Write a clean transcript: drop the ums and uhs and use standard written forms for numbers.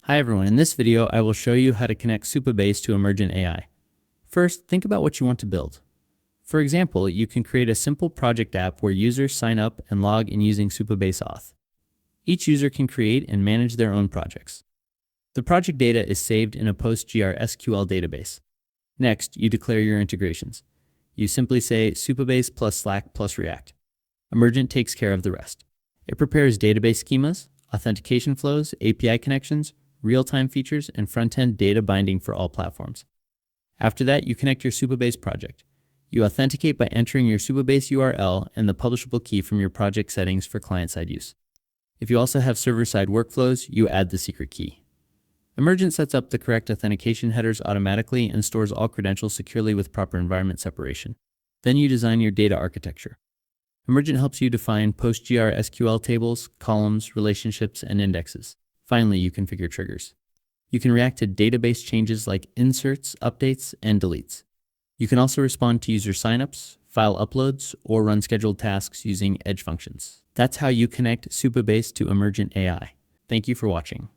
Hi everyone, in this video I will show you how to connect Supabase to Emergent AI. First, think about what you want to build. For example, you can create a simple project app where users sign up and log in using Supabase Auth. Each user can create and manage their own projects. The project data is saved in a PostgreSQL database. Next, you declare your integrations. You simply say Supabase plus Slack plus React. Emergent takes care of the rest. It prepares database schemas, authentication flows, API connections, real-time features, and front-end data binding for all platforms. After that, you connect your Supabase project. You authenticate by entering your Supabase URL and the publishable key from your project settings for client-side use. If you also have server-side workflows, you add the secret key. Emergent sets up the correct authentication headers automatically and stores all credentials securely with proper environment separation. Then you design your data architecture. Emergent helps you define PostgreSQL tables, columns, relationships, and indexes. Finally, you configure triggers. You can react to database changes like inserts, updates, and deletes. You can also respond to user signups, file uploads, or run scheduled tasks using edge functions. That's how you connect Supabase to Emergent AI. Thank you for watching.